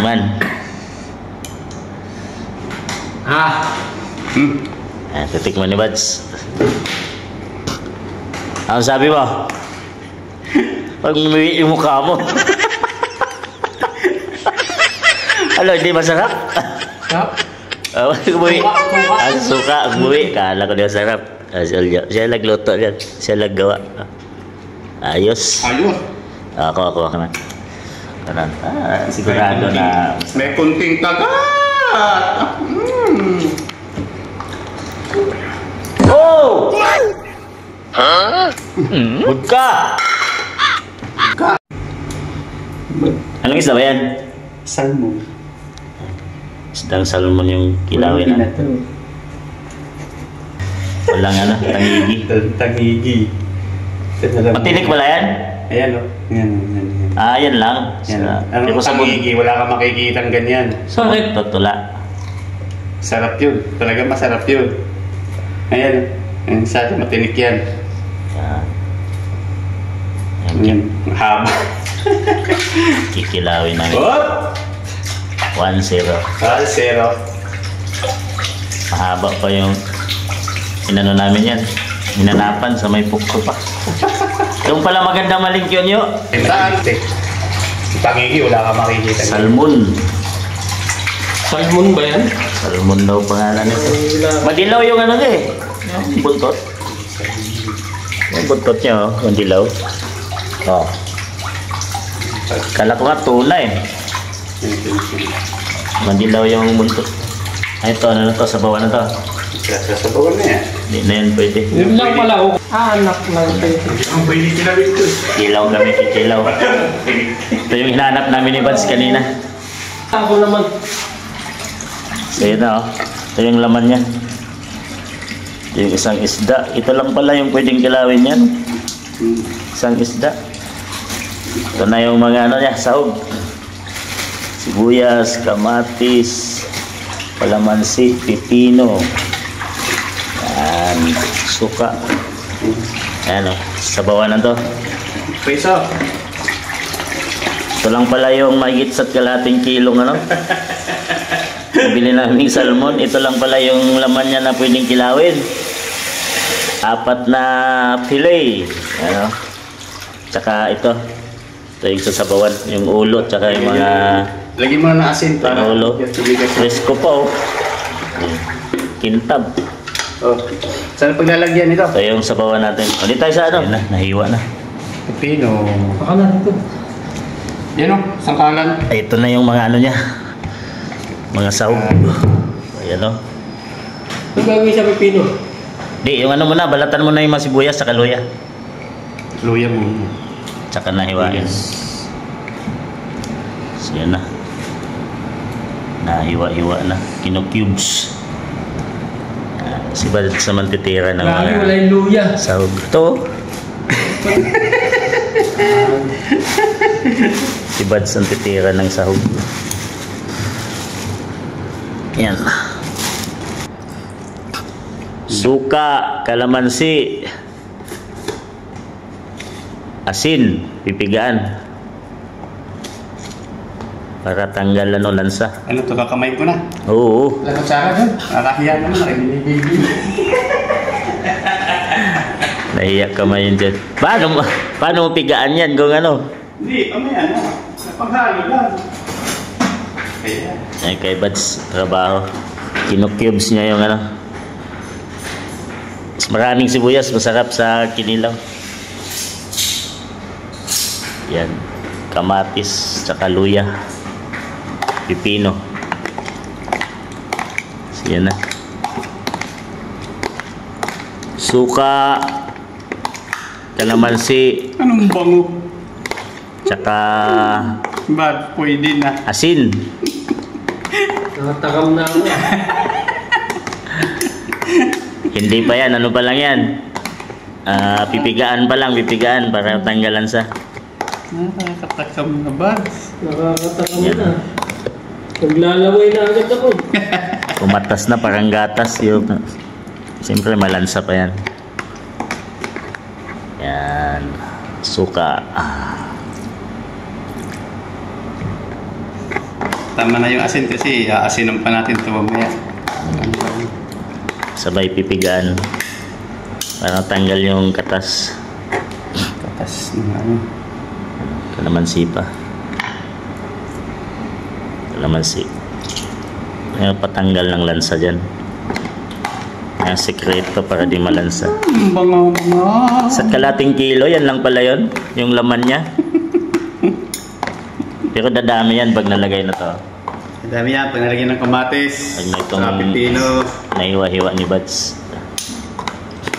Man. Titikman ni Bads. Ano sabi mo? Pag umuwi yung mukha mo. Ano, hindi masarap? Umuwi. Suka, umuwi. Kala ko di masarap. Siya nagluto yan. Siya naggawa. Ayos. Ako na. Sigurado na may kunting kagat. Oh! Huwag ka! Anong isda ba yan? Salmon. Isdang salmon yung kilawin na. Walang ano, tangigi. Tangigi. Matinik wala yan? Ayan o. Yan. Yan lang. Ano tangigi? Wala ka makikita ng ganyan. Bakit? Tutula. Sarap yun. Talaga masarap yun. Ayan. Ayan sa atin, matinik yan. Ayan. Haba. Kikilawin namin. 1-0. 1-0. Mahaba pa yung inano namin yan. Hinanapan sa may pukto pa. Yung pala maganda malingkyon nyo. Saan? Tangigi, wala ka makikita. Salmon. Salmon ba yan? Salmon daw pangalan nito. Madilaw yung ano eh. Yung buntot. Yung buntot niya oh. Madilaw. Oh. Kala ko nga tuna eh. Madilaw yung buntot. Ay ito, ano na to? Sabawan na to. Sasabawan na yan. Hindi na yan pwede. Yun lang pala ako. Anak lang tayo. Ang pwede kinawin ko. Kilaw kami, kikilaw. Ito yung hinahanap namin ni Bads kanina. Ako naman. So yun na oh. Ito yung laman niya. Yung isang isda. Ito lang pala yung pwedeng kilawin yan. Isang isda. Ito na yung mga ano niya, sahog. Sibuyas, kamatis, palamansi, pipino. Yan, suka. Yan o, sabawan na to. Peso. Ito lang pala yung mahigit sa kalahating kilong ano. Bili namin salmon. Ito lang pala yung laman niya na pwedeng kilawin. 4 na fillet. Ano? Tsaka ito. Ito yung sasabawan. Yung ulo. Tsaka yung mga... Lagi mo na asin para. Ulo. Fresco pa oh. Kintab. Oh. Saan paglalagyan ito? Ito yung sabawan natin. Ulit tayo sa ano? Ayan na, nahiwa na. Pipino. Baka na ito. Yan o, sangkalan. Ito na yung mga ano niya. Mga sahog. Ayan o. Ang gagawin sa pipino? Di, yung ano muna, balatan mo na yung mga sibuyas sa luya. Luya mo. Tsaka nahiwain. So yan na. Nahiwa-hiwa na. Kino-cubes. Si Bads naman titira ng Lagi wala yung luya. sahog. Ito. Si Bads ang titira ng sahog. Yan. Suka, kalamansi, asin, pipigaan. Para tanggal ano, lansa. Ano to, kakamay ko na. Oo. Lahat sa akin. Nakahiya naman, nakibinig-baby. Nahiya kamay yun dyan. Paano mo pigaan yan kung ano? Hindi, kami ano. Napaghalo lang. Kaya. Ay, kay Bads, trabaho. Kino-cubes niya yung ano. Mas maraming sibuyas, masarap sa kinilaw. Yan. Kamatis, tsaka luya. Pipino. So, yan na. Suka. Kalamansi. Anong bango? Tsaka Bad, pwede na. asin. Nakatakam na ako. Hindi pa yan. Ano pa lang yan? Pipigaan pa lang. Pipigaan para tanggalan sa. Nakakatakam na bad. Nakakatakam Yan. na. Naglalaway na agad ako. Kumatas na parang gatas. Yung, siyempre malansa pa yan. Yan. Suka. Tama na yung asin kasi aasinan pa natin ito mamaya. Sabay pipigaan. Para tanggal yung katas. Katas ng ano. Kalamansi pa. Kalamansi. Kaya patanggal ng lansa dyan. Ang sekreto para di malansa. Bango. Sa kalating kilo, yan lang pala yun. Yung laman niya. Pero dadami yan pag nalagay na to. Dami yan, pag nalagyan ng kamatis. Pag may itong saka pipino. naiwa-hiwa ni Buds.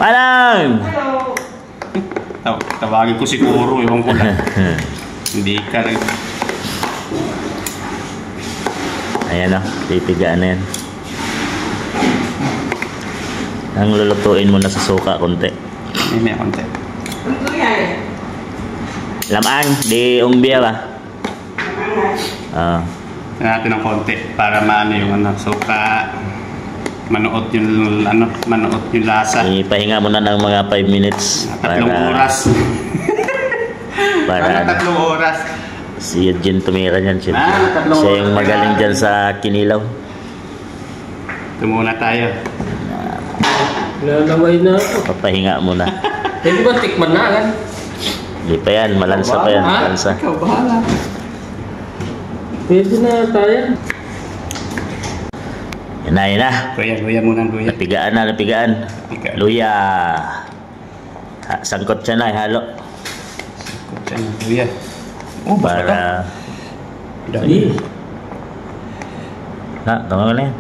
Manang! Tawagin ko si Kuro, ewan ko lang. Hindi ka rin. Ayan o, pipigaan na yan. Ang lulutuin mo na sa suka konti. May konti. Lamang, di umbia ba? Natin ng konti para maano yung ano, suka. Manuot yung ano, manuot yung lasa. Ipahinga mo na ng mga 5 minutes. 3 oras. Para ano, 3 oras. si Eugene tumira niyan. Siya, 3 siya yung oras. magaling dyan sa kinilaw. Ito muna tayo. Lalaway na ako. Papahinga muna. Pwede ba tikman na agad? Hindi pa yan, malansa pa yan. Ha? Malansa. Ikaw, bahala. Pwede na tayo. Yan na, yan na. Luya muna, luya. Napigaan na, napigaan. Napigaan. Luya. Sangkot siya na, halo. Luya. Oh, Para... Dami. Ha, tama ka na yan.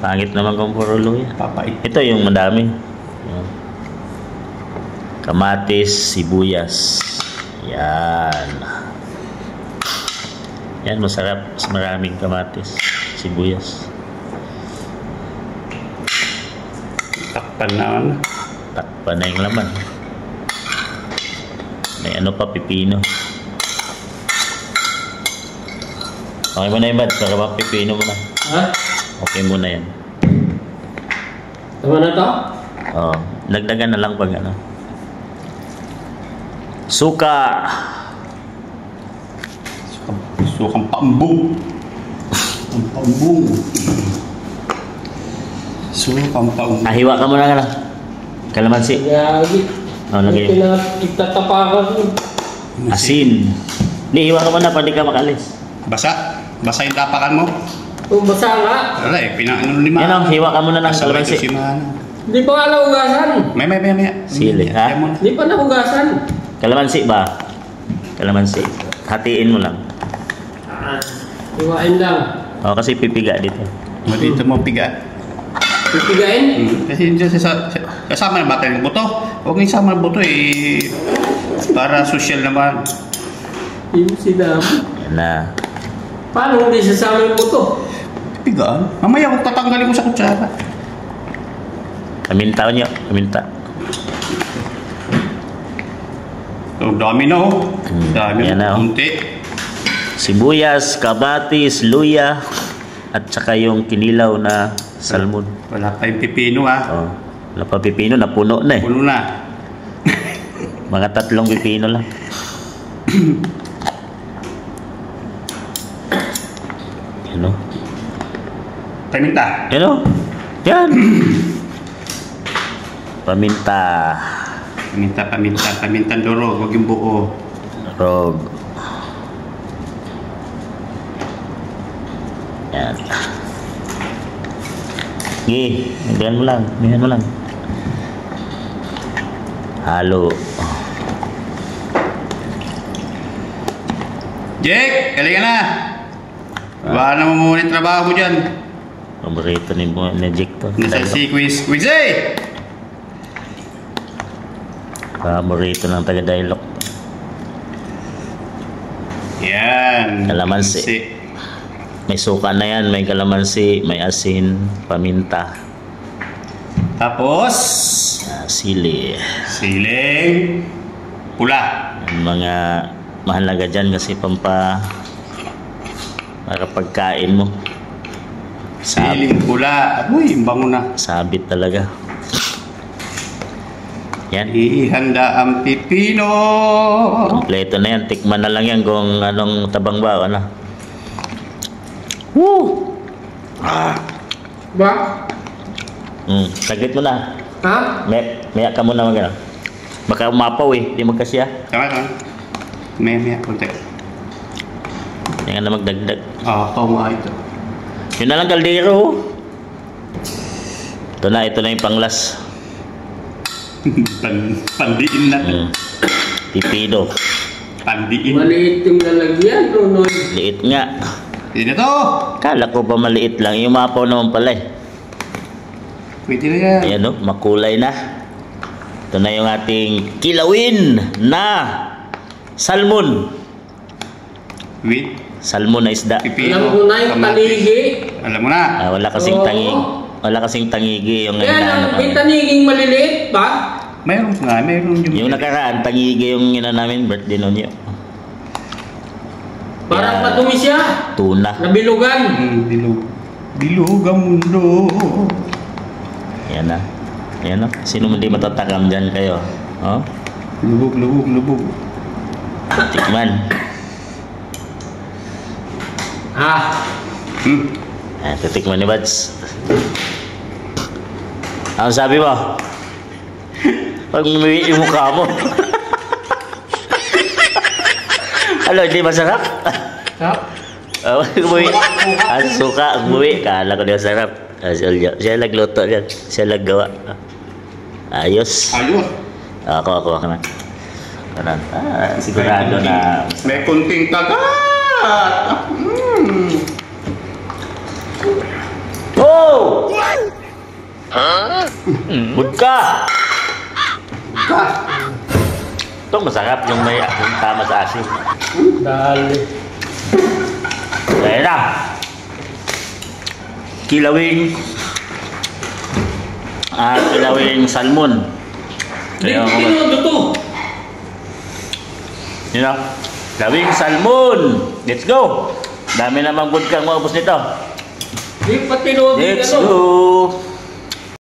Pangit naman kung puro luya. Papait. Ito yung madami. Yan. Kamatis, sibuyas. Yan. Yan, masarap. Mas maraming kamatis, sibuyas. Takpan na ano. Takpan na yung laman. May ano pa, pipino. Okay mo na yung bad. Saka ba pipino mo na. Ha? Okay mo na yan. Tama na to? Oo. Dagdagan na lang pag ano. Suka. Sukang pambong. Ang pambong. Sukang pambong. Hiwa ka muna nga lang. Kalamansi. Gagi. Oh, lagay. Itatapakan mo. Asin. Hindi, hiwa ka muna para di ka makalis. Basa? Basa yung tapakan mo? Kung basa nga. Wala eh, pinano ni Yan o, hiwa ka muna ng Kasaway ko kalamansi. si Mana. Hindi pa nga naugasan. May. Sili, ha? Yan muna. Hindi pa naugasan. Kalamansi ba? Kalamansi. Hatiin mo lang. Iwain lang. O, kasi pipiga dito. Dito mo piga. Pipigain? Kasi dyan kasama na batay ng buto. Huwag nga isama ng buto eh. Para social naman. Yung sinabi. Yan na. Paano hindi sasama yung buto? Pigaan? Mamaya kung tatanggalin ko sa kutsara. Kaminta nyo. Kaminta. So, dami na oh. Dami Yan na, na. oh. Kunti. Sibuyas, kamatis, luya, at saka yung kinilaw na salmon. Wala pa yung pipino ha. O, wala pa pipino, napuno na eh. Puno na. Mga 3 pipino lang. Yan o. Paminta. Yan o. Yan. Paminta. Pamintang duro. Huwag yung buo. Rog. Yan. Gi, hindihan mo lang. Halo. Jake, galing ka na. Baka naman muna yung trabaho mo dyan. Paborito ni Jack to. Nasa si Quiz eh! Paborito ng taga-dialog. Yan. Kalamansi. May suka na yan, may kalamansi, may asin, paminta, Tapos, sili. siling pula. Ang mga mahalaga dyan kasi para pagkain mo. Siling pula. Uy, bango na. Sabit talaga. Yan. Ihanda ang pipino. Kompleto na yan. Tikman na lang yan kung anong tabang ba. Ano? Woo! Ah. Ba? Saglit mo na. Ha? Maya ka muna mag baka umapaw eh, di magkasya. Tama. May konti. Yan na magdagdag. Oo, nga ito. Yun na lang kaldero. Ito na yung panglas. Pandiin na. Pipido. Pandiin. Maliit yung lalagyan, Nonoy. Liit nga. Pwede na to. Kala ko pa maliit lang. Yung umapaw naman pala eh. Pwede na yan. Ayan o, makulay na. Ito na yung ating kilawin na salmon. With Salmon na isda. pipino. Alam ko na yung tanigi. Alam mo na. Wala kasing Oo. tangig. Wala kasing tangigi yung Kaya inaano lang, ko. may taniging maliliit ba? Mayroon nga, mayroon yung... Yung nakaraan, tangigi yung ina namin, birthday nun yun. Parang Yeah. madumi siya. Tuna. Nabilugan. Bilog. Bilog ang mundo. Yan na. Yan na. Sino hindi matatakam dyan kayo? Oh? Lubog. Tikman. Titikman ni Bads. Ano sabi mo? Pag umuwi yung mukha mo. Ano, hindi masarap? Umuwi. Suka, umuwi. Kala ko di masarap. Siya nagluto yan. Siya naggawa. Ayos. Ako na. Kanan. Sigurado na. May kunting kagat. Oh! Budka! Ito masarap yung may yung tama sa asin. Dali. Kaya na. Kilawing salmon. Kaya ako Pinudo to. you know, kilawing salmon. Let's go. Dami namang budkang maubos nito. Di pa tinudo Let's ano. go.